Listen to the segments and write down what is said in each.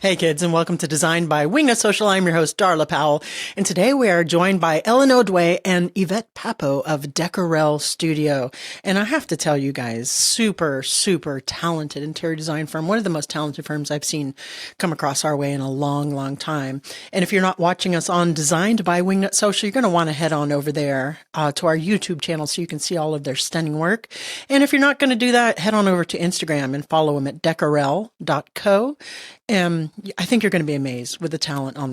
Hey kids, and welcome to Design by Wingnut Social. I'm your host, Darla Powell, and today we are joined by Ellen and Yvette Papo of Décorelle Studio. And I have to tell you guys, super, super talented interior design firm, one of the most talented firms I've seen come across our way in a long, long time. And if you're not watching us on Designed by Wingnut Social, you're going to want to head on over there to our YouTube channel so you can see all of their stunning work. And if you're not going to do that, head on over to Instagram and follow them at decorelle.co. I think you're going to be amazed with the talent on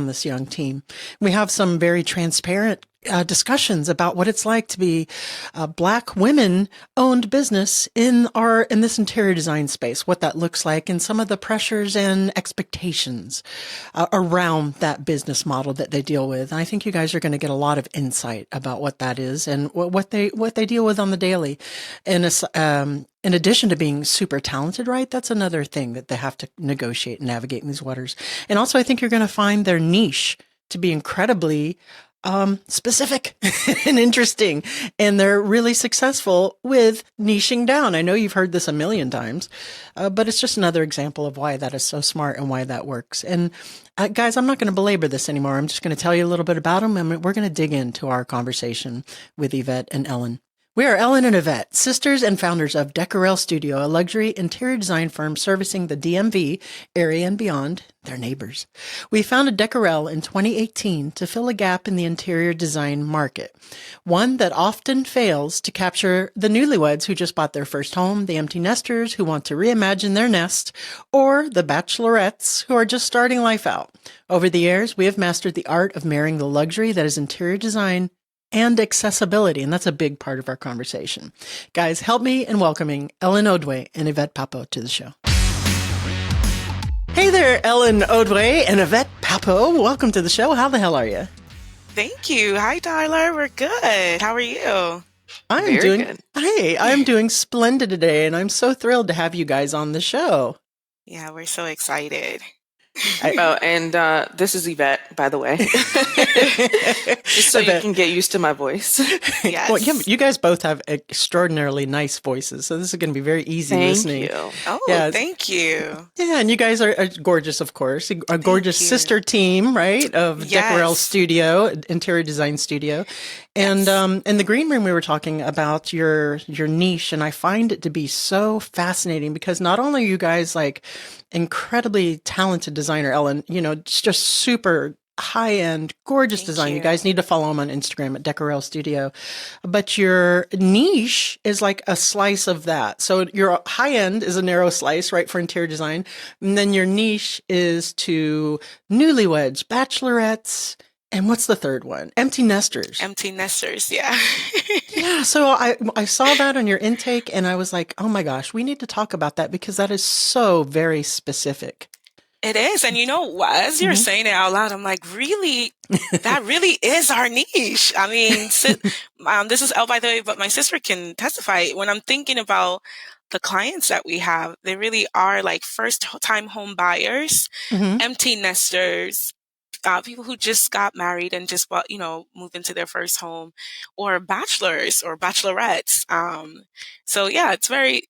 this young team. We have some very transparent discussions about what it's like to be a Black women-owned business in this interior design space, what that looks like, and some of the pressures and expectations around that business model that they deal with. And I think you guys are going to get a lot of insight about what that is and what they deal with on the daily. And in addition to being super talented, right? That's another thing that they have to negotiate and navigate in these waters. And also, I think you're going to find their niche to be incredibly specific and interesting. And they're really successful with niching down. I know you've heard this a million times, but it's just another example of why that is so smart and why that works. And guys, I'm not going to belabor this anymore. I'm just going to tell you a little bit about them, and we're going to dig into our conversation with Yvette and Ellen. We are Ellen and Yvette, sisters and founders of Décorelle Studio, a luxury interior design firm servicing the DMV area and beyond, their neighbors. We founded Décorelle in 2018 to fill a gap in the interior design market, one that often fails to capture the newlyweds who just bought their first home, the empty nesters who want to reimagine their nest, or the bachelorettes who are just starting life out. Over the years, we have mastered the art of marrying the luxury that is interior design and accessibility, and that's a big part of our conversation. Guys, help me in welcoming Ellen and Yvette Papo to the show. Hey there, Ellen and Yvette Papo. Welcome to the show. How the hell are you? Thank you. Hi, Darla. We're good. How are you? I'm doing splendid today, and I'm so thrilled to have you guys on the show. Yeah, we're so excited. And this is Yvette, by the way. Just so you can get used to my voice. Yes. Well, you guys both have extraordinarily nice voices, so this is going to be very easy listening. Thank you. Oh, Yeah, thank you. Yeah, and you guys are gorgeous, of course. A gorgeous sister team, right, of Décorelle Studio, interior design studio. And in the green room, we were talking about your niche, and I find it to be so fascinating because not only are you guys like incredibly talented designer, Ellen, it's just super high-end, gorgeous design. You guys need to follow them on Instagram at Décorelle Studio. But your niche is like a slice of that. So your high-end is a narrow slice, right, for interior design. And then your niche is to newlyweds, bachelorettes, and what's the third one? Empty nesters. Empty nesters, yeah. Yeah, so I saw that on your intake, and I was like, oh my gosh, we need to talk about that because that is so very specific. It is. And as you're saying it out loud, I'm like, really? That really is our niche. I mean, this is Elle, by the way, but my sister can testify. When I'm thinking about the clients that we have, they really are like first-time home buyers, empty nesters, people who just got married and just moved into their first home, or bachelors or bachelorettes. So yeah, it's very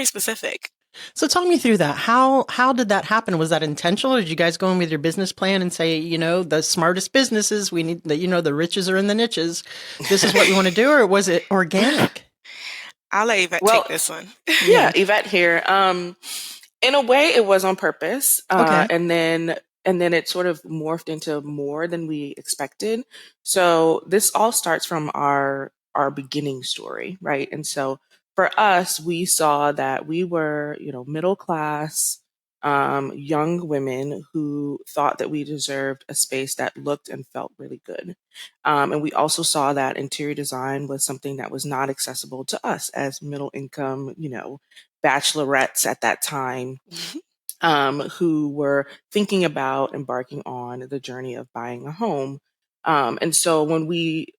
specific. So talk me through that. How did that happen? Was that intentional? Or did you guys go in with your business plan and say, the smartest businesses, we need the riches are in the niches. This is what we want to do, or was it organic? I'll let Yvette take this one. Yeah, Yvette here. In a way, it was on purpose, Okay. and then it sort of morphed into more than we expected. So this all starts from our beginning story, right? And so for us, we saw that we were, middle class, young women who thought that we deserved a space that looked and felt really good. And we also saw that interior design was something that was not accessible to us as middle income, bachelorettes at that time. Who were thinking about embarking on the journey of buying a home. And so when we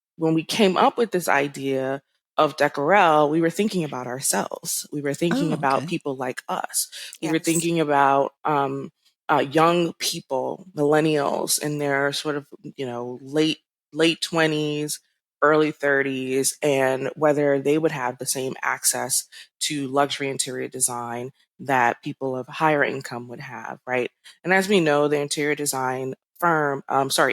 came up with this idea of Décorelle, we were thinking about ourselves. We were thinking about people like us. We were thinking about young people, millennials in their sort of, late 20s, early 30s, and whether they would have the same access to luxury interior design that people of higher income would have, right? And as we know, the interior design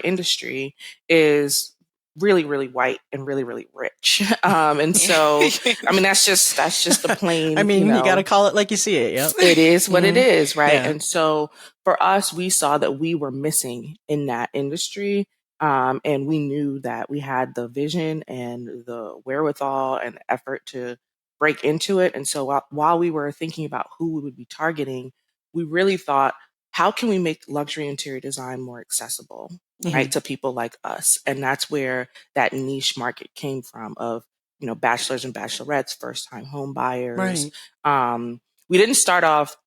industry is really, really white and really, really rich. And so, I mean, that's just the plain, I mean, you got to call it like you see it. Yep. It is what it is, right? Yeah. And so for us, we saw that we were missing in that industry. And we knew that we had the vision and the wherewithal and the effort to break into it. And so while we were thinking about who we would be targeting, we really thought, how can we make luxury interior design more accessible, right, to people like us? And that's where that niche market came from of, bachelors and bachelorettes, first-time home buyers. Right. We didn't start off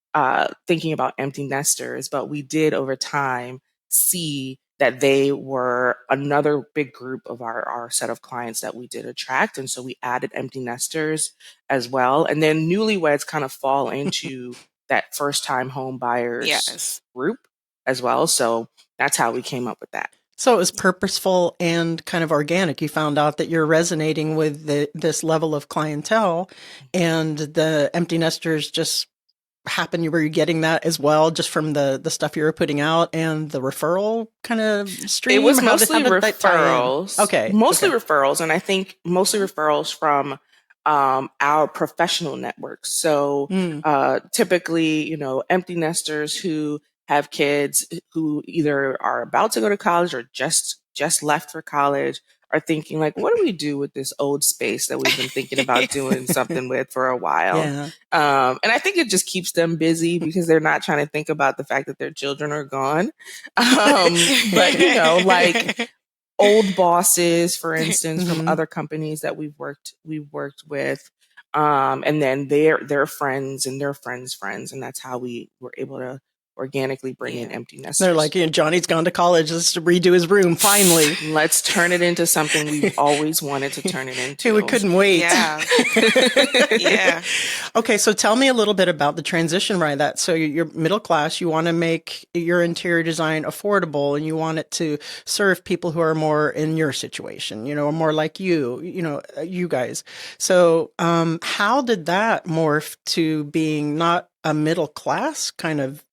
thinking about empty nesters, but we did over time see that they were another big group of our set of clients that we did attract. And so we added empty nesters as well. And then newlyweds kind of fall into that first-time home buyers group as well. So that's how we came up with that. So it was purposeful and kind of organic. You found out that you're resonating with this level of clientele, and the empty nesters just happened. You were getting that as well, just from the stuff you were putting out and the referral kind of stream? It was mostly referrals. Okay. Mostly referrals. And I think mostly referrals from our professional networks. So typically, empty nesters who have kids who either are about to go to college or just left for college are thinking like, what do we do with this old space that we've been thinking about doing something with for a while? Yeah. And I think it just keeps them busy because they're not trying to think about the fact that their children are gone. But, like old bosses, for instance, from other companies that we've worked with, and then their friends and their friends' friends. And that's how we were able to organically bring in empty nesters. They're like, Johnny's gone to college. Let's redo his room. Finally, let's turn it into something we've always wanted to turn it into. We couldn't wait. Yeah. Yeah. Okay. So tell me a little bit about the transition right that. So you're middle class, you want to make your interior design affordable, and you want it to serve people who are more in your situation, more like you guys. So, how did that morph to being not a middle class kind of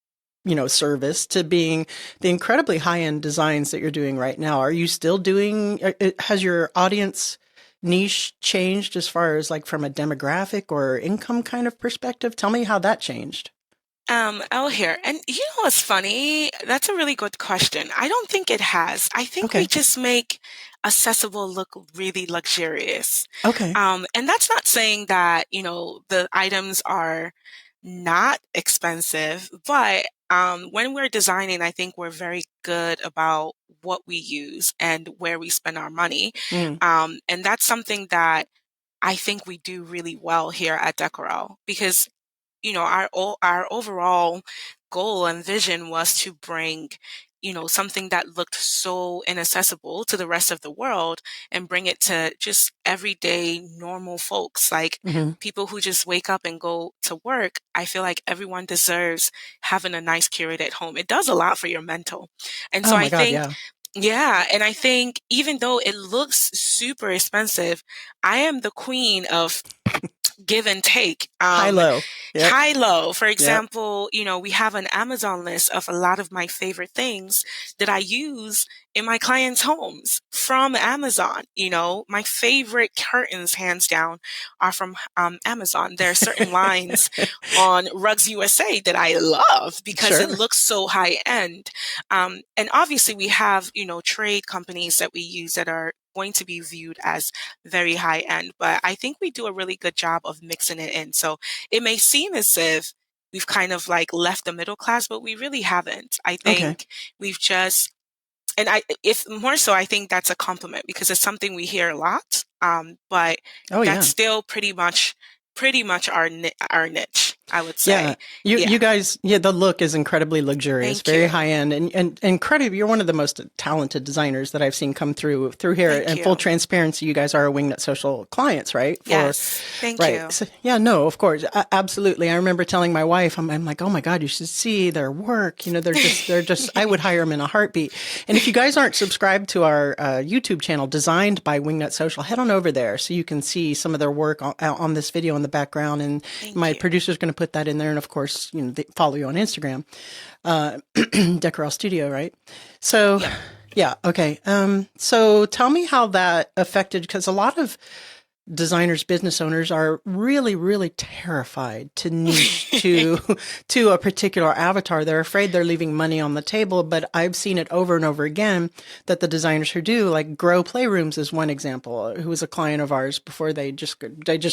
service to being the incredibly high-end designs that you're doing right now? Are you still doing, has your audience niche changed as far as like from a demographic or income kind of perspective? Tell me how that changed. Here. And what's funny? That's a really good question. I don't think it has. I think we just make accessible look really luxurious. Okay. And that's not saying that, the items are not expensive, but when we're designing, I think we're very good about what we use and where we spend our money. And that's something that I think we do really well here at Décorelle because, our overall goal and vision was to bring, something that looked so inaccessible to the rest of the world and bring it to just everyday normal folks, like people who just wake up and go to work. I feel like everyone deserves having a nice curated home. It does a lot for your mental. And so I think, and I think even though it looks super expensive, I am the queen of give and take. High-low. Yep. High-low. For example, we have an Amazon list of a lot of my favorite things that I use in my clients' homes from Amazon. My favorite curtains, hands down, are from Amazon. There are certain lines on Rugs USA that I love because it looks so high-end. And obviously we have, trade companies that we use that are going to be viewed as very high end, but I think we do a really good job of mixing it in. So it may seem as if we've kind of like left the middle class, but we really haven't. I think we've just, and if more so, I think that's a compliment because it's something we hear a lot. But that's still pretty much our niche, I would say. Yeah, you guys, the look is incredibly luxurious, very high end, and incredible. You're one of the most talented designers that I've seen come through here. And full transparency, you guys are a Wingnut Social clients, right? Yes, thank you. So, no, of course, absolutely. I remember telling my wife, I'm like, oh my God, you should see their work. They're just. I would hire them in a heartbeat. And if you guys aren't subscribed to our YouTube channel, designed by Wingnut Social, head on over there so you can see some of their work on this video in the background. And my producer's going to put that in there. And of course, they follow you on Instagram, Décorelle Studio, right? So, yeah. Okay. So tell me how that affected, because a lot of designers, business owners are really, really terrified to niche to a particular avatar. They're afraid they're leaving money on the table, but I've seen it over and over again that the designers who do, like Grow Playrooms is one example, who was a client of ours before they just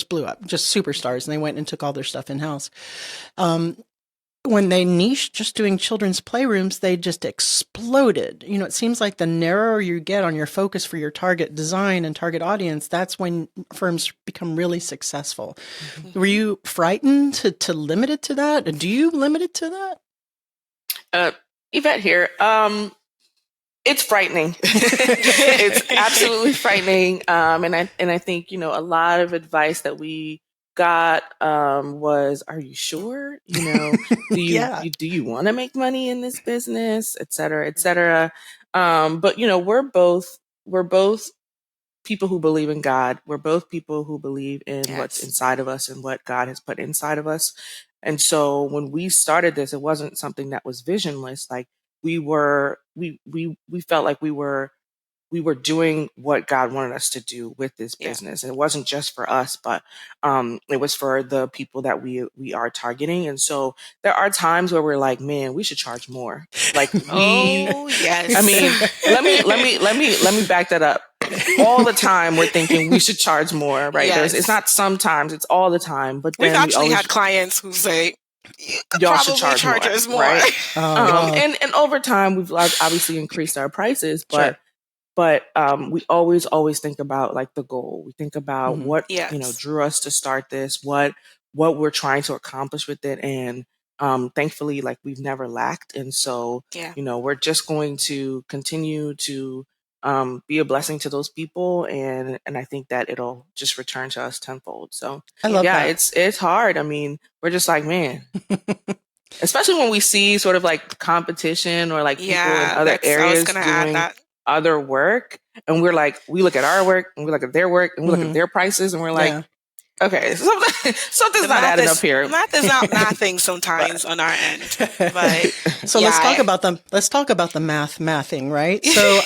blew up, just superstars, and they went and took all their stuff in-house. When they niched just doing children's playrooms, they just exploded. It seems like the narrower you get on your focus for your target design and target audience, that's when firms become really successful. Were you frightened to limit it to that? Do you limit it to that? Yvette here. It's frightening. It's absolutely frightening. And I think, a lot of advice that we got was, are you sure? Do you do you want to make money in this business, et cetera, et cetera. But we're both people who believe in God. We're both people who believe in what's inside of us and what God has put inside of us. And so when we started this, it wasn't something that was visionless. Like we felt like we were doing what God wanted us to do with this business. And it wasn't just for us, but it was for the people that we are targeting. And so there are times where we're like, man, we should charge more. Like yes. I mean, let me back that up. All the time we're thinking we should charge more, right? Yes. It's not sometimes, it's all the time. But then we've actually had clients who say, you could y'all probably should charge us more. Right? And over time, we've obviously increased our prices, but we always think about like the goal. We think about what drew us to start this, what we're trying to accomplish with it, and thankfully, like we've never lacked. And so, we're just going to continue to be a blessing to those people, and I think that it'll just return to us tenfold. So I love that. It's hard. I mean, we're just like, man. Especially when we see sort of like competition or like people in other areas doing other work, and we look at our work and we look at their work and we look at their prices, and we're like, okay, something's not adding up here. Math is not mathing sometimes on our end. But so let's talk about the mathing, right? So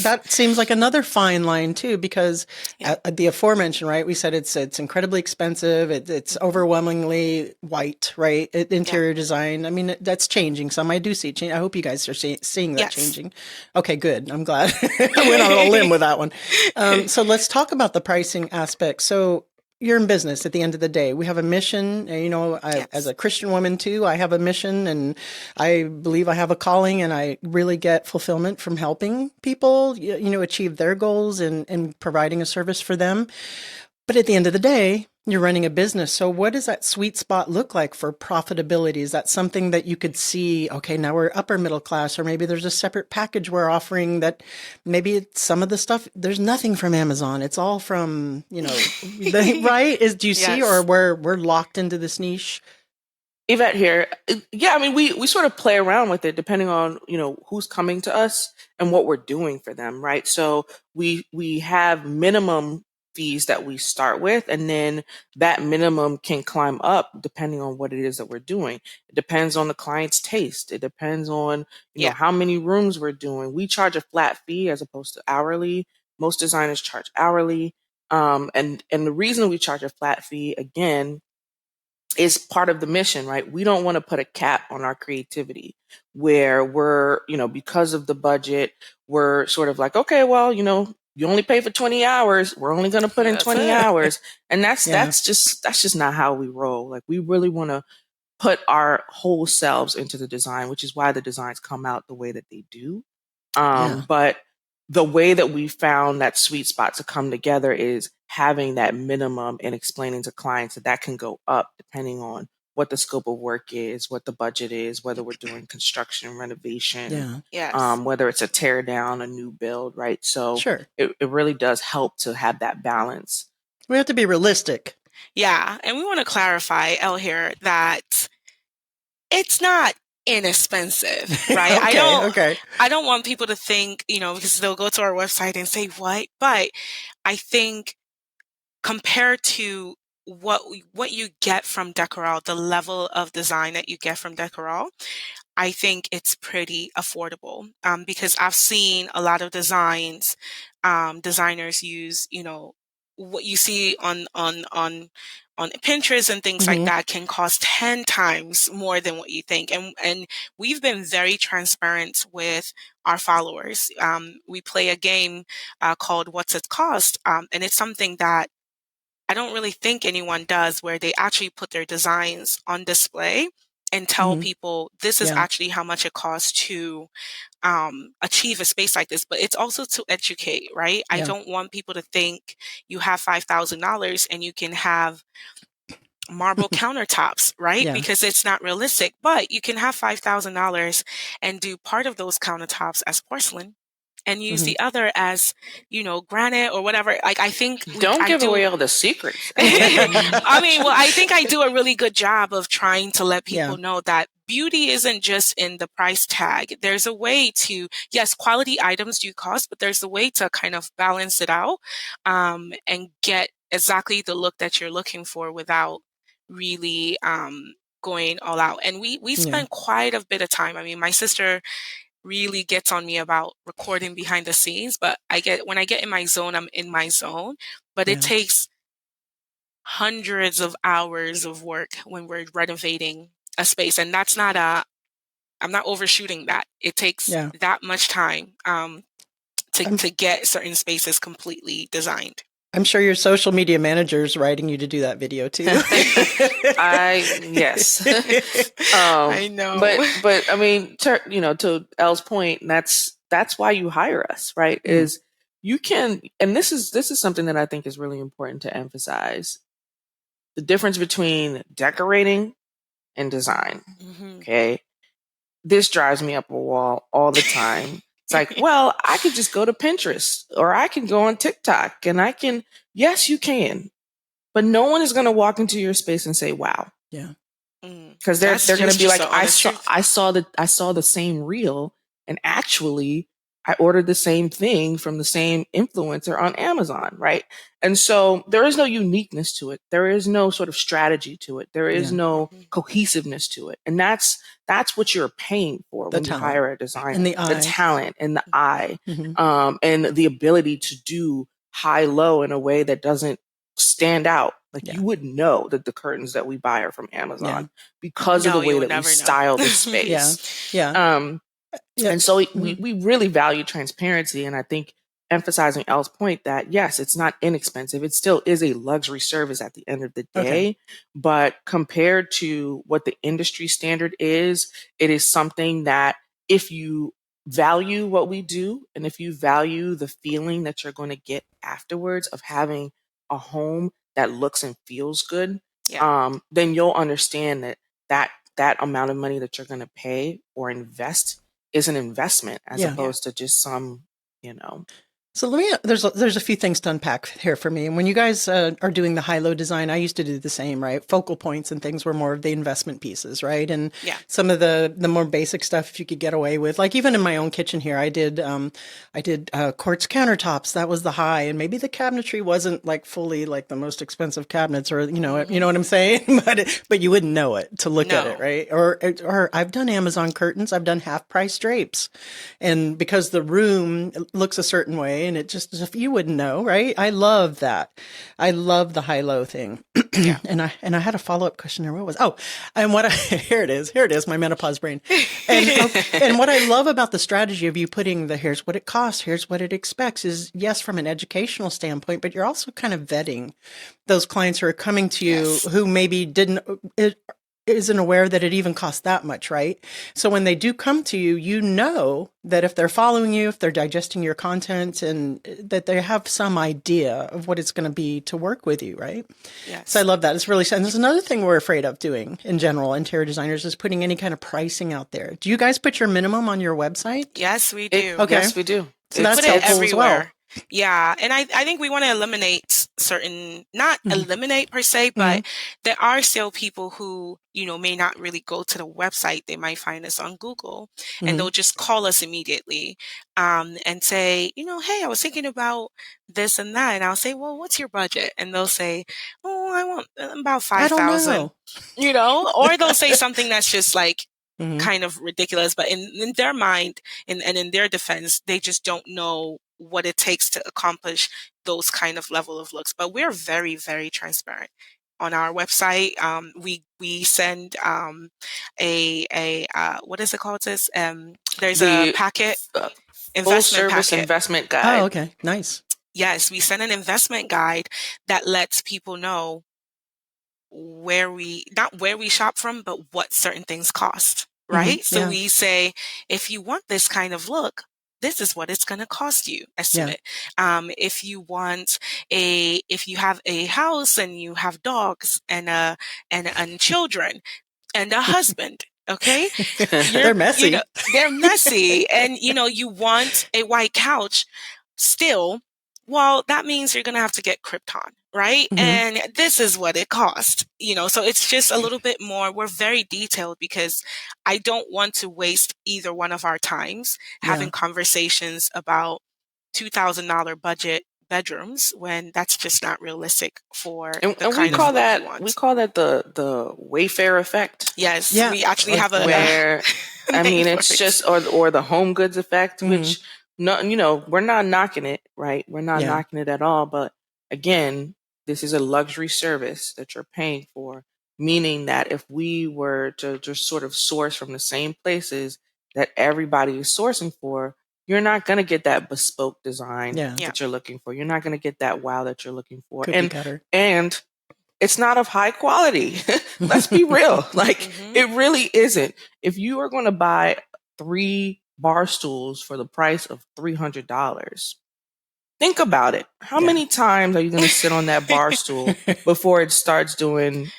that seems like another fine line too, because the aforementioned, right? We said it's incredibly expensive. It's overwhelmingly white, right? Interior design. I mean, that's changing. Some I do see change. I hope you guys are seeing that changing. Okay, good. I'm glad I went on a limb with that one. So let's talk about the pricing aspect. So you're in business at the end of the day. We have a mission. As a Christian woman too, I have a mission, and I believe I have a calling, and I really get fulfillment from helping people, achieve their goals and providing a service for them. But at the end of the day, you're running a business. So what does that sweet spot look like for profitability? Is that something that you could see, okay, now we're upper middle class, or maybe there's a separate package we're offering that maybe it's some of the stuff, there's nothing from Amazon. It's all from, right? Do you see, or we're locked into this niche? Yvette here. Yeah, I mean, we sort of play around with it depending on, who's coming to us and what we're doing for them, right? So we have minimum fees that we start with, and then that minimum can climb up depending on what it is that we're doing. It depends on the client's taste. It depends on how many rooms we're doing. We charge a flat fee as opposed to hourly. Most designers charge hourly, and the reason we charge a flat fee, again, is part of the mission, right? We don't want to put a cap on our creativity where we're, because of the budget, we're sort of like, okay, well, you only pay for 20 hours. We're only going to put in 20 hours. And that's just not how we roll. Like, we really want to put our whole selves into the design, which is why the designs come out the way that they do. But the way that we found that sweet spot to come together is having that minimum and explaining to clients that can go up depending on what the scope of work is, what the budget is, whether we're doing construction, renovation, whether it's a tear down, a new build, right? So it really does help to have that balance. We have to be realistic. Yeah. And we want to clarify, Elle, here, that it's not inexpensive, right? I don't want people to think, because they'll go to our website and say, what? But I think compared to what you get from Décorelle, the level of design that you get from Décorelle, I think it's pretty affordable, because I've seen a lot of designers use, what you see on Pinterest and things like Mm-hmm. that can cost 10 times more than what you think. And we've been very transparent with our followers. We play a game called What's It Cost? And it's something that I don't really think anyone does, where they actually put their designs on display and tell Mm-hmm. people this is Yeah. actually how much it costs to achieve a space like this. But it's also to educate, right? I Yeah. don't want people to think you have $5,000 and you can have marble countertops, right? Yeah. Because it's not realistic. But you can have $5,000 and do part of those countertops as porcelain and use Mm-hmm. the other as, granite or whatever. Like, I think Don't I give do. away all the secrets. I mean, well, I think I do a really good job of trying to let Yeah. people know that beauty isn't just in the price tag. There's a way to, yes, quality items do cost, but there's a way to kind of balance it out, and get exactly the look that you're looking for without really going all out. And we Yeah. spend quite a bit of time. I mean, my sister really gets on me about recording behind the scenes, but when I get in my zone, I'm in my zone. But it Yeah. takes hundreds of hours of work when we're renovating a space, and I'm not overshooting that. It takes Yeah. that much time I'm to get certain spaces completely designed. I'm sure your social media manager is writing you to do that video too. Yes. I know. But I mean, to Elle's point, that's why you hire us, right? Mm. Is you can, and this is something that I think is really important to emphasize: the difference between decorating and design. Mhm. Okay, this drives me up a wall all the time. It's like, well, I could just go to Pinterest or I can go on TikTok and yes, you can, but no one is going to walk into your space and say, wow. Yeah. Because they're going to be like, I saw the same reel, and actually I ordered the same thing from the same influencer on Amazon, right? And so there is no uniqueness to it. There is no sort of strategy to it. There is Yeah. no cohesiveness to it. And that's what you're paying for when you hire a designer. And the talent and the eye, Mm-hmm. and the ability to do high-low in a way that doesn't stand out. Like, Yeah. you wouldn't know that the curtains that we buy are from Amazon Yeah. because of No, the you way would that we never know. style the space. Yeah. Yeah. And so Mhm. we really value transparency. And I think emphasizing Elle's point that, yes, it's not inexpensive. It still is a luxury service at the end of the day. Okay. But compared to what the industry standard is, it is something that, if you value what we do and if you value the feeling that you're going to get afterwards of having a home that looks and feels good, Yeah. then you'll understand that amount of money that you're going to pay or invest is an investment as Yeah. opposed to just some, So there's a few things to unpack here for me. And when you guys are doing the high-low design, I used to do the same, right? Focal points and things were more of the investment pieces, right? And Yeah. some of the more basic stuff, if you could get away with, like even in my own kitchen here, I did quartz countertops. That was the high, and maybe the cabinetry wasn't like fully like the most expensive cabinets, or you know what I'm saying, but you wouldn't know it to look at it, right? Or I've done Amazon curtains, I've done half price drapes, and because the room looks a certain way. And it just, if you wouldn't know, right? I love that. I love the high-low thing. Yeah. And I had a follow-up question there. What was, here it is, my menopause brain. And what I love about the strategy of you putting here's what it costs, here's what it expects is, yes, from an educational standpoint, but you're also kind of vetting those clients who are coming to you who maybe isn't aware that it even costs that much, right? So when they do come to you, you know that if they're following you, if they're digesting your content, and that they have some idea of what it's going to be to work with you, right? Yes. So I love that. It's really, and there's another thing we're afraid of doing in general, interior designers, is putting any kind of pricing out there. Do you guys put your minimum on your website? Yes, we do. Okay. Yes, we do. So that's put it helpful as well. everywhere. Yeah. And I think we want to eliminate not eliminate per se, but there are still people who, may not really go to the website. They might find us on Google and they'll just call us immediately and say, hey, I was thinking about this and that. And I'll say, well, what's your budget? And they'll say, oh, I want about 5,000, or they'll say something that's just like, kind of ridiculous, but in their mind and in their defense, they just don't know what it takes to accomplish those kind of level of looks. But we're very, very transparent on our website. We send what is it called? There's a packet, full service investment guide. Oh, okay, nice. Yes, we send an investment guide that lets people know not where we shop from, but what certain things cost. Right. So we say, if you want this kind of look, this is what it's going to cost you, estimate. If you have a house and you have dogs and children and a husband, okay, they're messy. They're messy, and you want a white couch still. Well, that means you're going to have to get Krypton, right? And this is what it costs, so it's just a little bit more. We're very detailed because I don't want to waste either one of our times having conversations about $2,000 budget bedrooms when that's just not realistic for and we call that the Wayfair effect. Yes, we actually have where I mean it's just or the home goods effect, which no, we're not knocking it, right? We're not knocking it at all. But again, this is a luxury service that you're paying for, meaning that if we were to just sort of source from the same places that everybody is sourcing for, you're not going to get that bespoke design that you're looking for. You're not going to get that wow that you're looking for. And it's not of high quality. Let's be real. Like it really isn't. If you are going to buy 3 bar stools for the price of $300. Think about it. How many times are you going to sit on that bar stool before it starts doing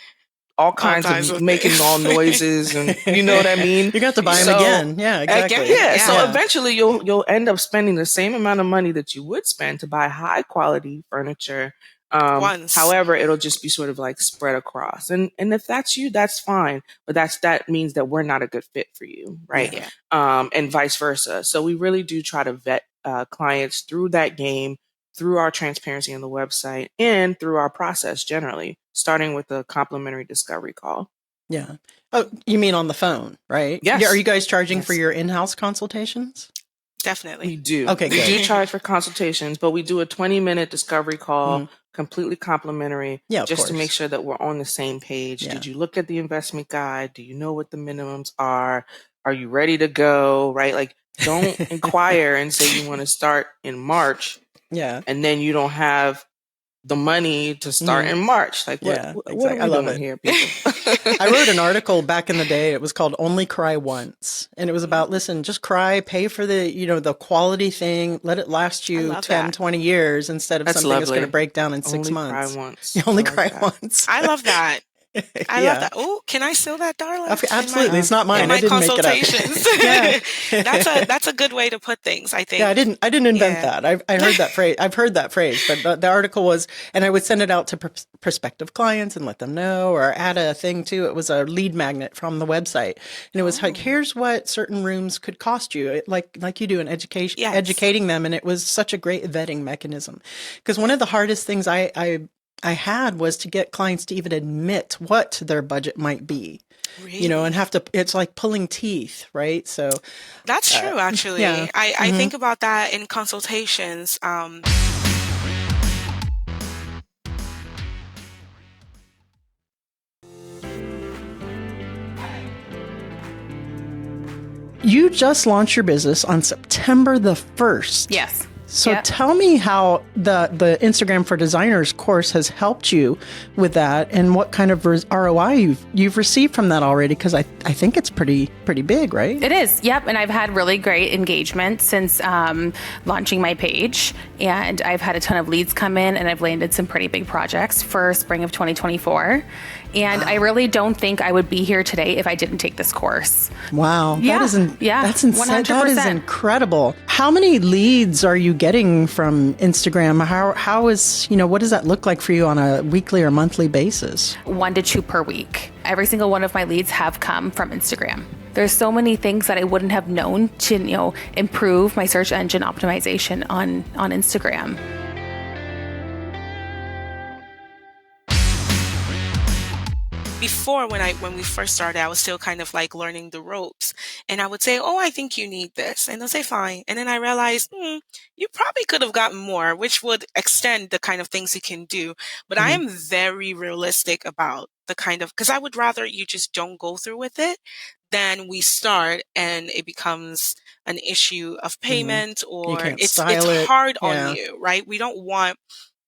all kinds of making all noises, and you know what I mean? You got to buy them again. Yeah, exactly. So eventually you'll end up spending the same amount of money that you would spend to buy high quality furniture. However, it'll just be sort of like spread across. And if that's you, that's fine. But that means that we're not a good fit for you, right? Yeah. And vice versa. So we really do try to vet clients through that game, through our transparency on the website, and through our process generally, starting with a complimentary discovery call. Yeah. Oh, you mean on the phone, right? Yes. Are you guys charging for your in-house consultations? Definitely. We do. Okay, we do charge for consultations, but we do a 20-minute discovery call, completely complimentary, just to make sure that we're on the same page. Did you look at the investment guide? Do you know what the minimums are? Are you ready to go? Right? Like, don't inquire and say you want to start in March. Yeah. And then you don't have the money to start in March. Like, what are we doing here, people? I wrote an article back in the day. It was called Only Cry Once. And it was about, listen, just cry, pay for the, the quality thing. Let it last you 10, 20 years instead of something that's going to break down in 6 months. Cry once. You only cry once. I love that. I love that. Oh, can I steal that, Darla? Absolutely. It's not mine. I didn't make it up. That's a good way to put things, I think. Yeah, I didn't invent that. I heard that phrase. I've heard that phrase, but the article was, and I would send it out to prospective clients and let them know, or add a thing too. It was a lead magnet from the website. And it was like, here's what certain rooms could cost you, like you do in education, educating them. And it was such a great vetting mechanism. Because one of the hardest things I had was to get clients to even admit what their budget might be, really? And it's like pulling teeth, right? So that's true, actually. I think about that in consultations. You just launched your business on September the 1st. Yes. So tell me how the Instagram for Designers course has helped you with that, and what kind of ROI you've received from that already, because I think it's pretty big, right? It is, yep. And I've had really great engagement since launching my page, and I've had a ton of leads come in, and I've landed some pretty big projects for spring of 2024. And I really don't think I would be here today if I didn't take this course. Wow. Yeah. That's insane. 100%. That is incredible. How many leads are you getting from Instagram? How is, what does that look like for you on a weekly or monthly basis? 1 to 2 per week. Every single one of my leads have come from Instagram. There's so many things that I wouldn't have known to, improve my search engine optimization on Instagram. Before, when we first started, I was still kind of like learning the ropes, and I would say, "Oh, I think you need this," and they'll say, "Fine," and then I realized, you probably could have gotten more, which would extend the kind of things you can do. But I am very realistic about the kind of, because I would rather you just don't go through with it than we start and it becomes an issue of payment, or it's hard on you, right? We don't want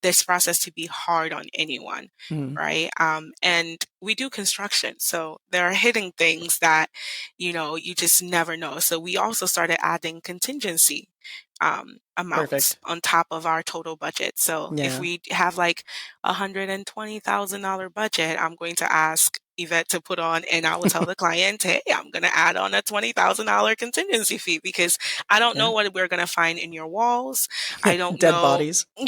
this process to be hard on anyone, right? And we do construction, so there are hidden things that, you just never know. So we also started adding contingency amounts on top of our total budget. So if we have like $120,000 budget, I'm going to ask Yvette to put on, and I will tell the client, hey, I'm going to add on a $20,000 contingency fee, because I don't know what we're going to find in your walls. I don't know. Dead bodies. So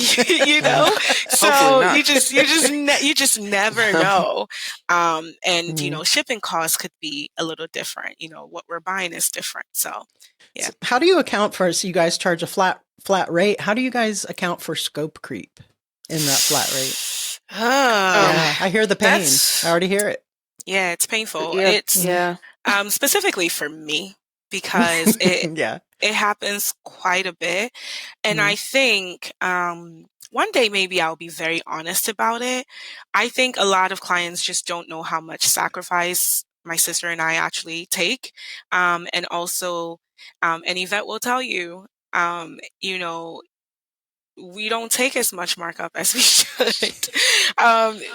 you just never know. And shipping costs could be a little different. What we're buying is different. So yeah. So how do you account for, so you guys charge a flat rate. How do you guys account for scope creep in that flat rate? I hear the pain. I already hear it. Yeah, it's painful. It's specifically for me, because it happens quite a bit. And I think one day maybe I'll be very honest about it. I think a lot of clients just don't know how much sacrifice my sister and I actually take. And also, and Yvette will tell you, we don't take as much markup as we should.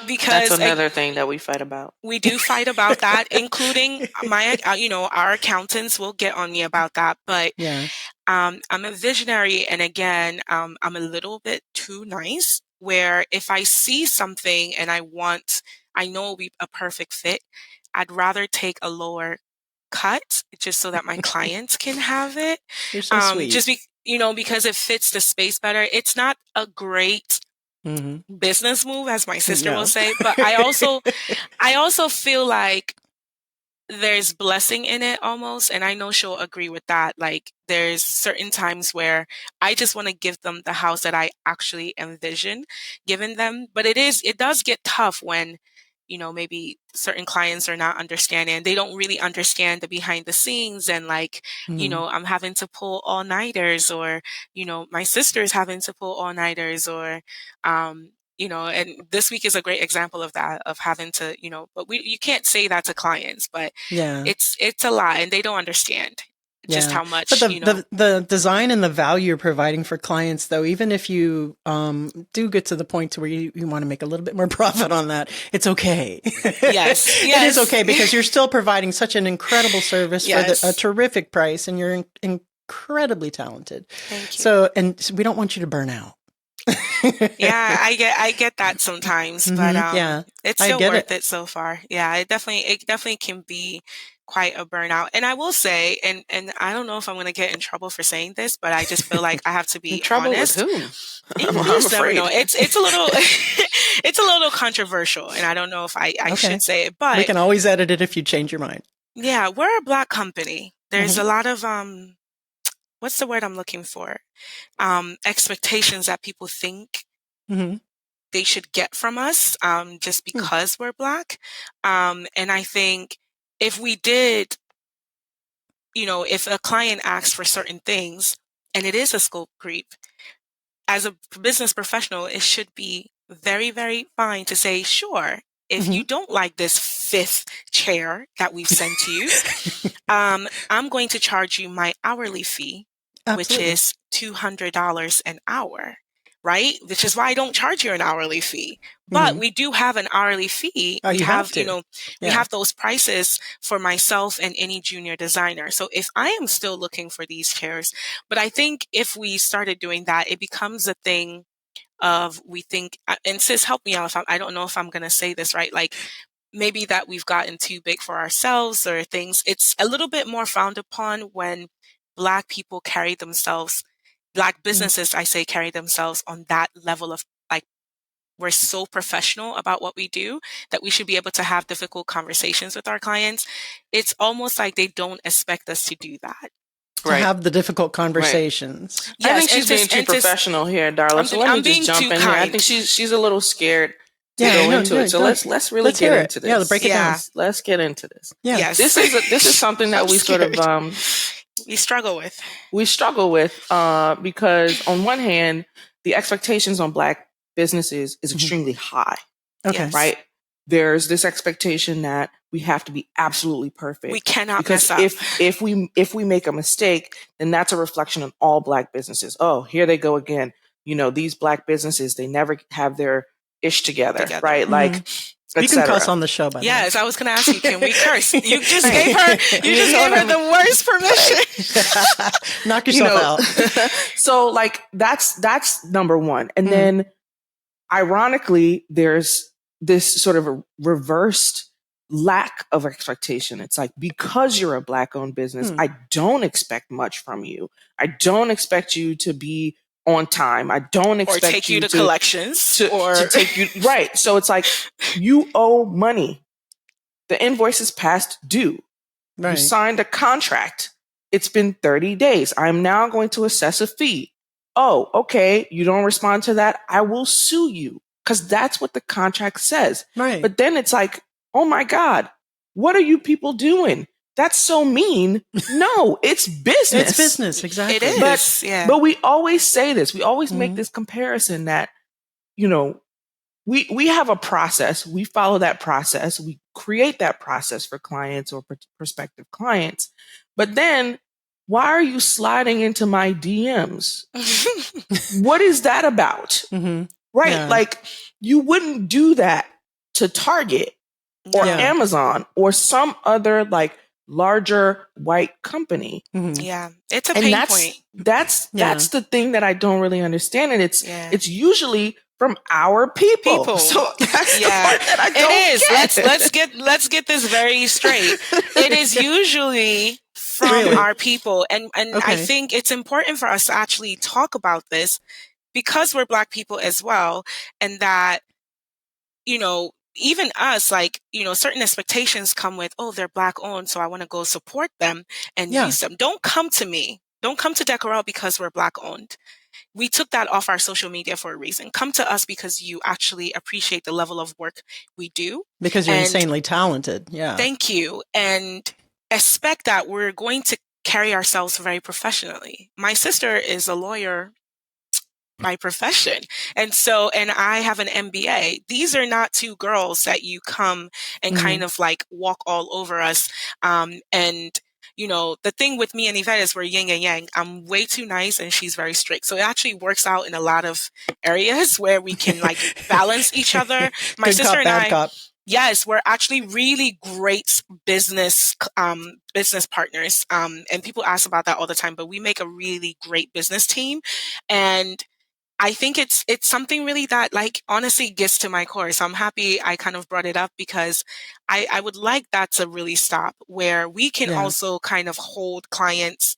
Because that's another thing that we fight about. We do fight about that, including our accountants will get on me about that. But I'm a visionary. And again, I'm a little bit too nice, where if I see something and I know it'll be a perfect fit, I'd rather take a lower cut just so that my clients can have it. You're so sweet. Because it fits the space better. It's not a great business move, as my sister will say, but I also feel like there's blessing in it almost, and I know she'll agree with that. Like, there's certain times where I just want to give them the house that I actually envision giving them, but it does get tough when maybe certain clients are not understanding. They don't really understand the behind the scenes, and I'm having to pull all-nighters, or, my sister's having to pull all-nighters, or, and this week is a great example of that, of having to, but you can't say that to clients, but it's a lot, and they don't understand just how much, but the design and the value you're providing for clients, though, even if you do get to the point to where you want to make a little bit more profit on that, it's okay. Yes. It is okay, because you're still providing such an incredible service for a terrific price, and you're incredibly talented. Thank you. So, and we don't want you to burn out. I get that sometimes, but it's still worth it so far. Yeah, it definitely can be quite a burnout. And I will say, and I don't know if I'm going to get in trouble for saying this, but I just feel like I have to be in trouble honest. With whom? I'm afraid. It's a little it's a little controversial, and I don't know if I should say it, but we can always edit it if you change your mind. Yeah, we're a Black company. There's a lot of what's the word I'm looking for? Expectations that people think they should get from us, just because we're Black. And I think if we did, if a client asks for certain things and it is a scope creep, as a business professional, it should be very, very fine to say, sure, if you don't like this 5th chair that we've sent to you, I'm going to charge you my hourly fee, which is $200 an hour, right? Which is why I don't charge you an hourly fee. But we do have an hourly fee. We have those prices for myself and any junior designer. So if I am still looking for these chairs, but I think if we started doing that, it becomes a thing of, we think, and sis, help me out if I don't know if I'm going to say this right. Like, maybe that we've gotten too big for ourselves or things. It's a little bit more frowned upon when Black people carry themselves, Black businesses, I say, carry themselves on that level of like, we're so professional about what we do that we should be able to have difficult conversations with our clients. It's almost like they don't expect us to do that. To have the difficult conversations. Yes, I think she's being too professional here, Darla. So let me just jump in here. I think she's a little scared to go into it. So let's really get into this. Yeah, break it down. Let's get into this. Yeah. Yes. This is something that we sort of we struggle with. We struggle with because on one hand, the expectations on Black businesses is extremely high. Okay. Right? There's this expectation that we have to be absolutely perfect. We cannot because mess up. if we make a mistake, then that's a reflection on all Black businesses. Oh, here they go again. You know, these Black businesses, they never have their ish together. Right? Like, you can cuss on the show, by the way. Yes, I was going to ask you, can we curse? You just gave her the worst permission. Knock yourself out. So like, that's number one. And then ironically, there's this sort of a reversed lack of expectation. It's like, because you're a Black owned business, I don't expect much from you. I don't expect you to be on time. I don't expect or take you to collections to take you right. So it's like, you owe money. The invoice is past due. Right. You signed a contract. It's been 30 days. I'm now going to assess a fee. Oh, okay. You don't respond to that. I will sue you, because that's what the contract says. Right. But then it's like, oh my God, what are you people doing? That's so mean. No, it's business. It's business, exactly. It is. But we always say this. We always make this comparison that, you know, we have a process. We follow that process. We create that process for clients or prospective clients. But then, why are you sliding into my DMs? What is that about? Right? Yeah. Like, you wouldn't do that to Target or Amazon or some other like larger white company. Yeah, it's a pain point. That's the thing that I don't really understand, and it's usually from our people. So that's the part that I don't get. Let's get this very straight. It is usually from our people, and I think it's important for us to actually talk about this because we're Black people as well, and that, you know, even us, like, you know, certain expectations come with, oh, they're Black owned, so I want to go support them and use them. Don't come to me. Don't come to Décorelle because we're Black owned. We took that off our social media for a reason. Come to us because you actually appreciate the level of work we do. Because you're insanely talented. Yeah. Thank you. And expect that we're going to carry ourselves very professionally. My sister is a lawyer by profession. And I have an MBA. These are not two girls that you come and kind of like walk all over us. And, you know, the thing with me and Yvette is we're yin and yang. I'm way too nice and she's very strict. So it actually works out in a lot of areas where we can like balance each other. My Good sister cop, and bad I, cop. yes, we're actually really great business partners. And people ask about that all the time, but we make a really great business team. And I think it's something really that like honestly gets to my core. So I'm happy I kind of brought it up because I would like that to really stop, where we can also kind of hold clients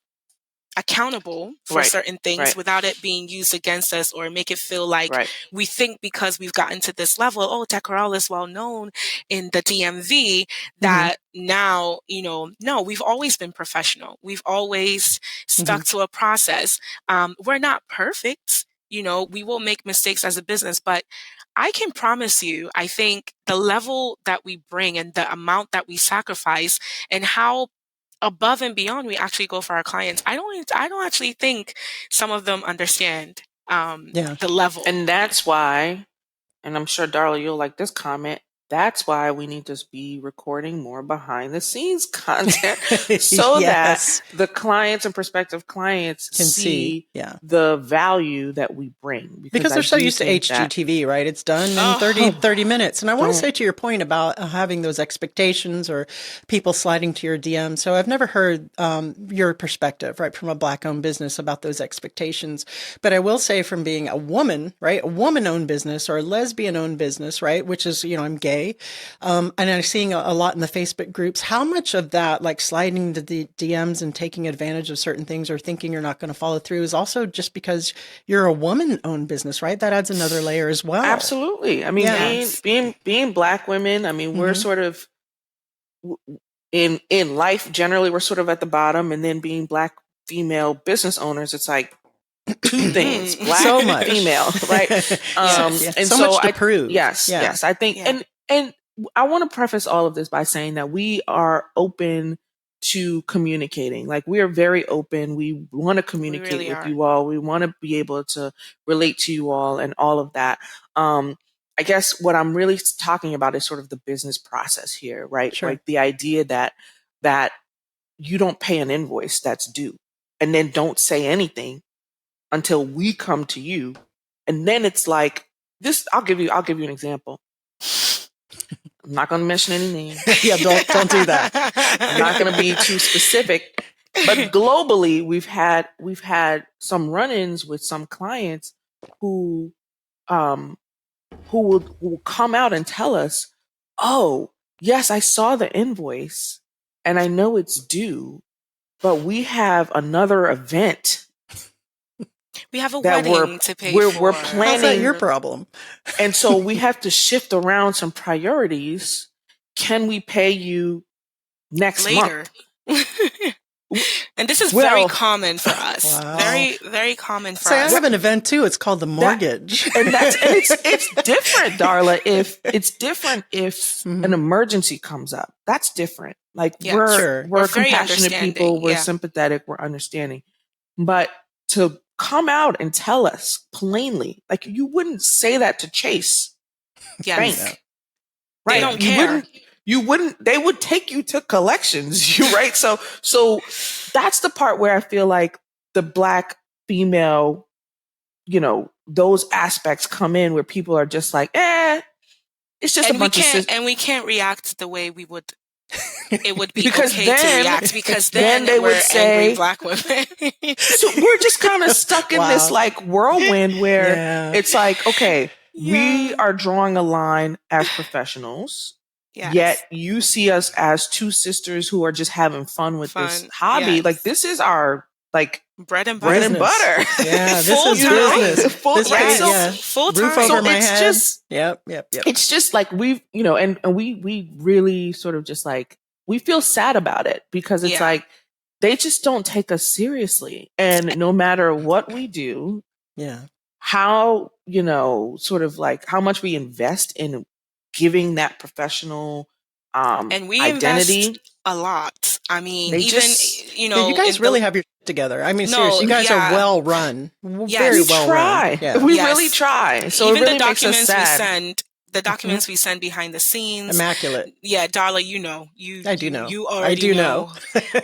accountable for certain things without it being used against us or make it feel like we think because we've gotten to this level, oh, Décorelle is well known in the DMV that now, you know, no, we've always been professional. We've always stuck to a process. We're not perfect. You know, we will make mistakes as a business, but I can promise you, I think the level that we bring and the amount that we sacrifice and how above and beyond we actually go for our clients, I don't actually think some of them understand the level. And that's why, and I'm sure Darla, you'll like this comment, that's why we need to be recording more behind the scenes content so that the clients and prospective clients can see the value that we bring. Because they're so used to HGTV, right? It's done in 30 minutes. And I want to say to your point about having those expectations or people sliding to your DM. So I've never heard your perspective, right, from a Black-owned business about those expectations. But I will say from being a woman, right, a woman-owned business or a lesbian-owned business, right, which is, you know, I'm gay way. And I'm seeing a lot in the Facebook groups. How much of that, like sliding the DMs and taking advantage of certain things or thinking you're not going to follow through, is also just because you're a woman-owned business, right? That adds another layer as well. Absolutely. I mean, being Black women, I mean, we're sort of in life generally, we're sort of at the bottom, and then being Black female business owners, it's like two things: Black, so much. female, right? And so much to prove. Yes, I think, and I want to preface all of this by saying that we are open to communicating. Like, we are very open. We want to communicate with you all. We want to be able to relate to you all and all of that. I guess what I'm really talking about is sort of the business process here, right? Sure. Like the idea that you don't pay an invoice that's due, and then don't say anything until we come to you. And then it's like this. I'll give you an example. I'm not going to mention any names. Yeah, don't do that. I'm not going to be too specific. But globally, we've had some run-ins with some clients who will come out and tell us, "Oh, yes, I saw the invoice and I know it's due, but we have another event. We have a wedding to pay for. We're planning. How's that your problem? And so we have to shift around some priorities. Can we pay you next later month?" And this is very common for us. Wow. Very, very common for I us. have an event too. It's called the mortgage. It's different, Darla. If an emergency comes up, that's different. Like, we're compassionate people. We're sympathetic. We're understanding. But to come out and tell us plainly, like, you wouldn't say that to Chase Bank, right? They don't care. You wouldn't. They would take you to collections, right? So that's the part where I feel like the Black female, those aspects come in, where people are just like, it's just a bunch of and we can't react the way we would. It would be because okay then, to react, because then they we're would say, angry Black women. So we're just kind of stuck in this like whirlwind where it's like, okay, we are drawing a line as professionals. Yes. Yet you see us as two sisters who are just having fun with this hobby. Yes. Like, this is our bread and butter. Yeah, this is business. Full time. Roof over my head. Yep. It's just like we've, and we really sort of just like, we feel sad about it, because it's like they just don't take us seriously. And no matter what we do, how, sort of like how much we invest in giving that professional and we identity, invest a lot. I mean, you guys really have your shit together. I mean, seriously, you guys are well run. Very well run. Yeah. We really try. So even it really the documents makes us sad. we send, the documents we send behind the scenes, immaculate. Yeah, Darla, I do know. You already know.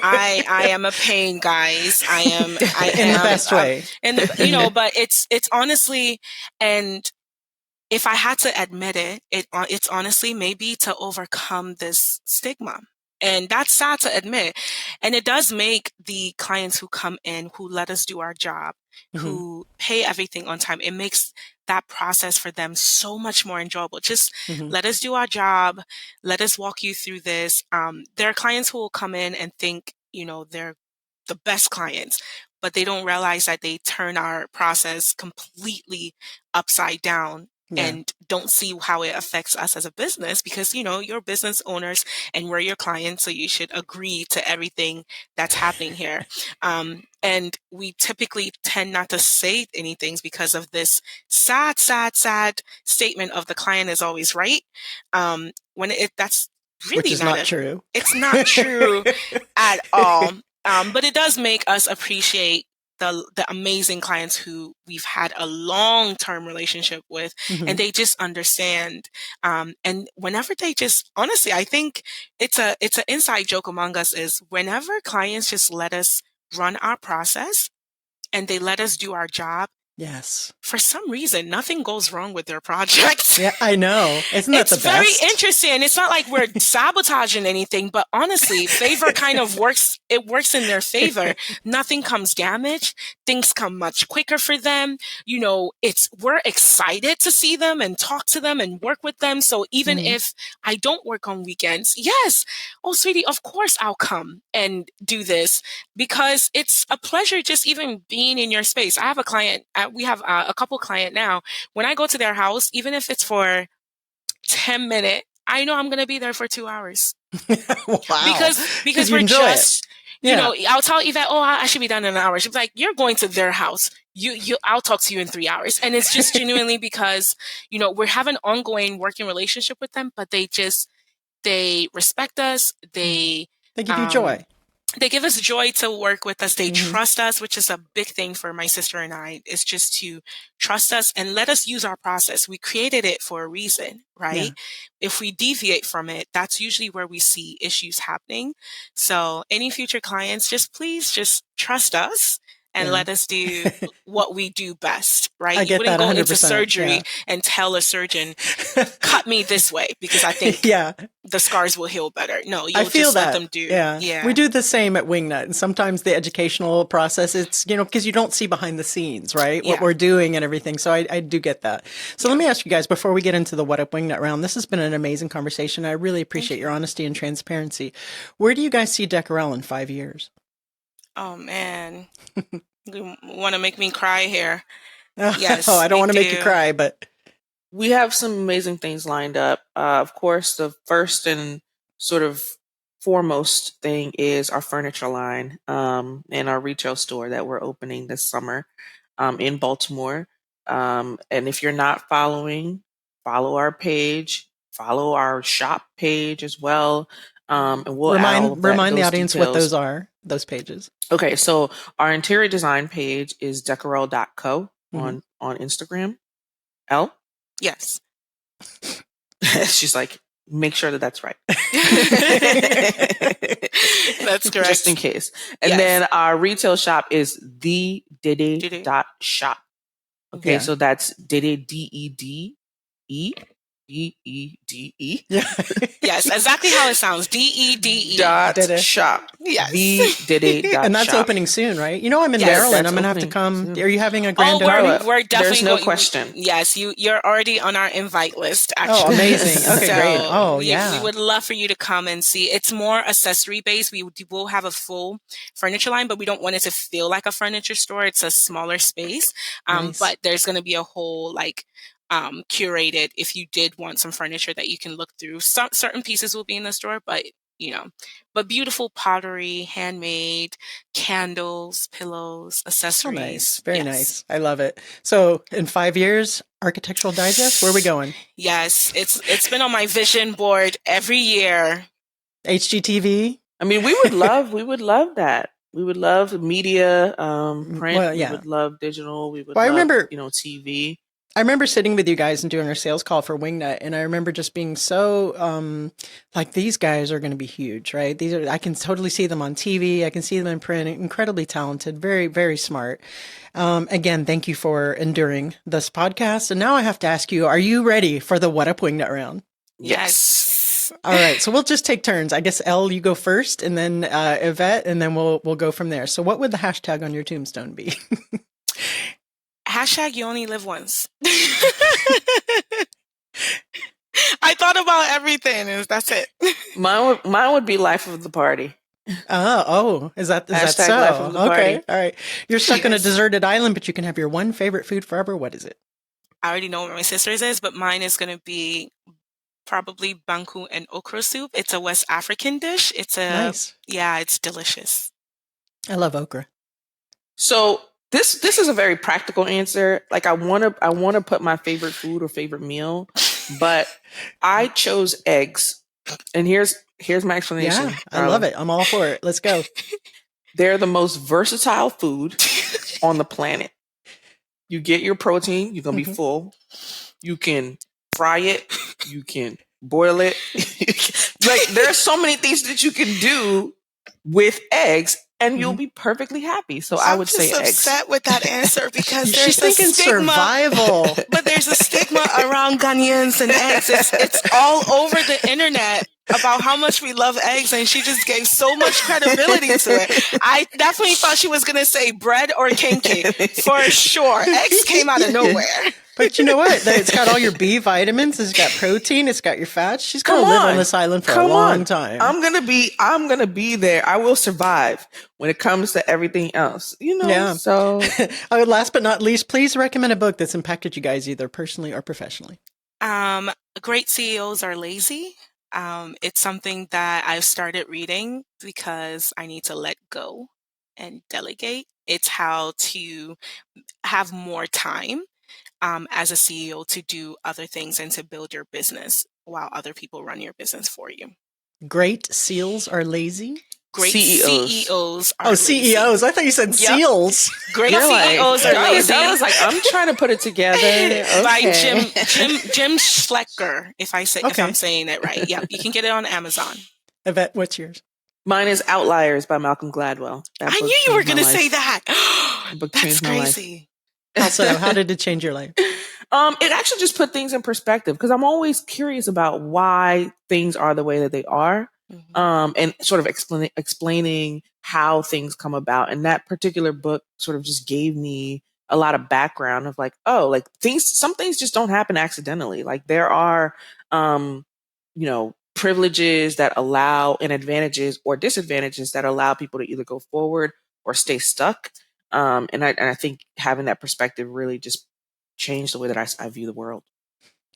I am a pain, guys. I am in the best way. But it's honestly, and if I had to admit it's honestly maybe to overcome this stigma. And that's sad to admit. And it does make the clients who come in, who let us do our job, who pay everything on time, it makes that process for them so much more enjoyable. Just let us do our job. Let us walk you through this. There are clients who will come in and think, they're the best clients, but they don't realize that they turn our process completely upside down. And don't see how it affects us as a business, because, you're business owners and we're your clients. So you should agree to everything that's happening here. And we typically tend not to say anything because of this sad statement of the client is always right. When that's really which is not true. It's not true at all. But it does make us appreciate the amazing clients who we've had a long-term relationship with, and they just understand. And whenever they just, honestly, I think it's an inside joke among us is whenever clients just let us run our process and they let us do our job, Yes. For some reason, nothing goes wrong with their projects. Yeah, I know. Isn't that the best? It's very interesting. It's not like we're sabotaging anything, but honestly, favor kind of works. It works in their favor. Nothing comes damaged. Things come much quicker for them. You know, we're excited to see them and talk to them and work with them. So even if I don't work on weekends, yes. Oh, sweetie, of course I'll come and do this because it's a pleasure just even being in your space. I have a client. We have a couple client now. When I go to their house, even if it's for 10 minutes, I know I'm going to be there for 2 hours. Wow. Because we're just, you know, I'll tell Yvette, oh, I should be done in an hour. She's like, you're going to their house. I'll talk to you in 3 hours. And it's just genuinely because, you know, we're having an ongoing working relationship with them, but they respect us. They give you joy. They give us joy to work with us. They trust us, which is a big thing for my sister and I, is just to trust us and let us use our process. We created it for a reason, right? Yeah. If we deviate from it, that's usually where we see issues happening. So any future clients, please trust us and let us do what we do best, right? You wouldn't go into surgery and tell a surgeon, cut me this way because I think the scars will heal better. No, you'll just let them do. Yeah. We do the same at Wingnut. And sometimes the educational process, it's, you know, because you don't see behind the scenes, right? What we're doing and everything. So I do get that. So let me ask you guys, before we get into the What Up Wingnut round, this has been an amazing conversation. I really appreciate your honesty and transparency. Where do you guys see Décorelle in 5 years? Oh, man. You want to make me cry here. Yes. I don't want to make you cry, but we have some amazing things lined up. Of course, the first and sort of foremost thing is our furniture line and our retail store that we're opening this summer in Baltimore. And if you're not following, follow our page, follow our shop page as well. And we'll remind the audience details. What those are, those pages. Okay, so our interior design page is decorelle.co on Instagram. Elle? Yes. She's like, make sure that's right. That's correct. Just in case. And then our retail shop is thedede.shop. Okay, so that's Dede, D-E-D-E. D-E-D-E. Yes, exactly how it sounds. D-E-D-E. .shop. Yes. The and that's opening soon, right? You know, I'm in Maryland. I'm going to have to come. Soon. Are you having a grand opening? We're definitely There's no question. Yes, you're already on our invite list, actually. Oh, amazing. Okay, great. Oh, we would love for you to come and see. It's more accessory based. We will have a full furniture line, but we don't want it to feel like a furniture store. It's a smaller space. Nice. But there's going to be a whole, curated if you did want some furniture that you can look through. Some certain pieces will be in the store, but beautiful pottery, handmade, candles, pillows, accessories. Oh, nice. Very nice. I love it. So in 5 years, Architectural Digest, where are we going? Yes, it's been on my vision board every year. HGTV? I mean, we would love that. We would love media, print. We would love digital. We would love, TV. I remember sitting with you guys and doing our sales call for Wingnut, and I remember just being so these guys are going to be huge, right? I can totally see them on TV. I can see them in print. Incredibly talented, very, very smart. Again, thank you for enduring this podcast. And now I have to ask you, are you ready for the What Up Wingnut round? Yes. All right, so we'll just take turns. I guess Elle, you go first, and then Yvette, and then we'll go from there. So, what would the hashtag on your tombstone be? Hashtag you only live once. I thought about everything. That's it. Mine would be life of the party. Is that so? Life of the party. All right. You're stuck on a deserted island, but you can have your one favorite food forever. What is it? I already know what my sister's is, but mine is going to be probably banku and okra soup. It's a West African dish. Nice. Yeah, it's delicious. I love okra. So this is a very practical answer. Like I want to put my favorite food or favorite meal, but I chose eggs. And here's my explanation. Yeah, I love it. I'm all for it. Let's go. They're the most versatile food on the planet. You get your protein, you're going to be full. You can fry it, you can boil it. Like there's so many things that you can do with eggs. and you'll be perfectly happy. So I I'm would say just eggs. upset with that answer because She's there's a thinking stigma. survival. But there's a stigma around Ghanaians and eggs. It's all over the internet about how much we love eggs, and she just gave so much credibility to it. I definitely thought she was going to say bread or kinky for sure. Eggs came out of nowhere. But you know what? It's got all your B vitamins. It's got protein. It's got your fats. She's going to live on this island for a long time. I'm gonna be there. I will survive when it comes to everything else. Yeah. So last but not least, please recommend a book that's impacted you guys either personally or professionally. Great CEOs are lazy. It's something that I've started reading because I need to let go and delegate. It's how to have more time as a CEO to do other things and to build your business while other people run your business for you. Great SEALs are lazy? Great CEOs. CEOs are CEOs. I thought you said SEALs. Great You're CEOs are lazy. I was like, I'm trying to put it together. Okay. By Jim Schlecker, if I'm saying it right. Yeah, you can get it on Amazon. Yvette, what's yours? Mine is Outliers by Malcolm Gladwell. I knew you were going to say that. That's crazy. Also, how did it change your life? It actually just put things in perspective because I'm always curious about why things are the way that they are, and sort of explaining how things come about. And that particular book sort of just gave me a lot of background of like, some things just don't happen accidentally. Like there are, privileges that allow and advantages or disadvantages that allow people to either go forward or stay stuck. And I think having that perspective really just changed the way that I view the world.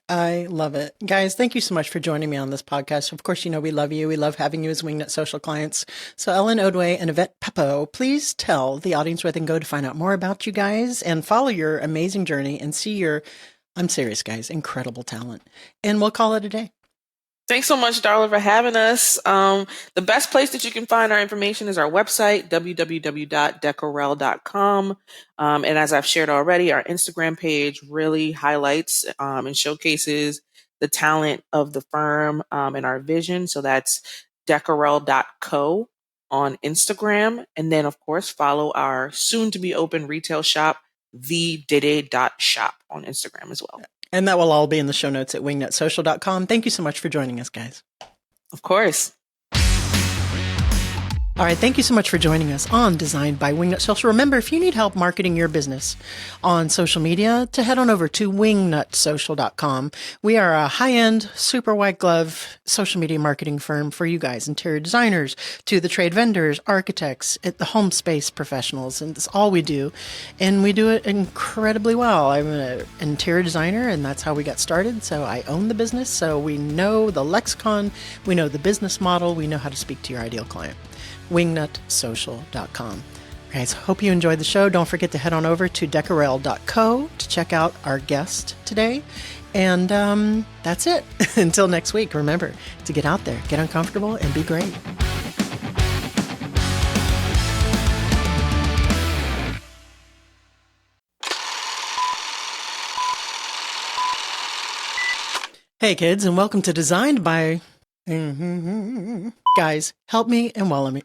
I love it. Guys, thank you so much for joining me on this podcast. Of course, we love you. We love having you as Wingnut social clients. So Ellen Odway and Yvette Peppo, please tell the audience where they can go to find out more about you guys and follow your amazing journey and see your, I'm serious guys, incredible talent. And we'll call it a day. Thanks so much, Darla, for having us. The best place that you can find our information is our website, www.decorelle.com. And as I've shared already, our Instagram page really highlights and showcases the talent of the firm and our vision. So that's decorelle.co on Instagram. And then, of course, follow our soon-to-be open retail shop, thedede.shop on Instagram as well. And that will all be in the show notes at wingnutsocial.com. Thank you so much for joining us, guys. Of course. All right, thank you so much for joining us on Designed by Wingnut Social. Remember, if you need help marketing your business on social media, to head on over to wingnutsocial.com. We are a high-end, super white glove social media marketing firm for you guys, interior designers, to the trade vendors, architects, the home space professionals, and that's all we do. And we do it incredibly well. I'm an interior designer, and that's how we got started. So I own the business, so we know the lexicon, we know the business model, we know how to speak to your ideal client. wingnutsocial.com. Guys, hope you enjoyed the show. Don't forget to head on over to decorelle.co to check out our guest today. And that's it. Until next week, remember to get out there, get uncomfortable, and be great. Hey kids, and welcome to Designed by... Guys, help me and welcome me.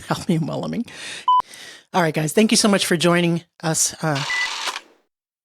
Help me and welcome me. All right, guys, thank you so much for joining us.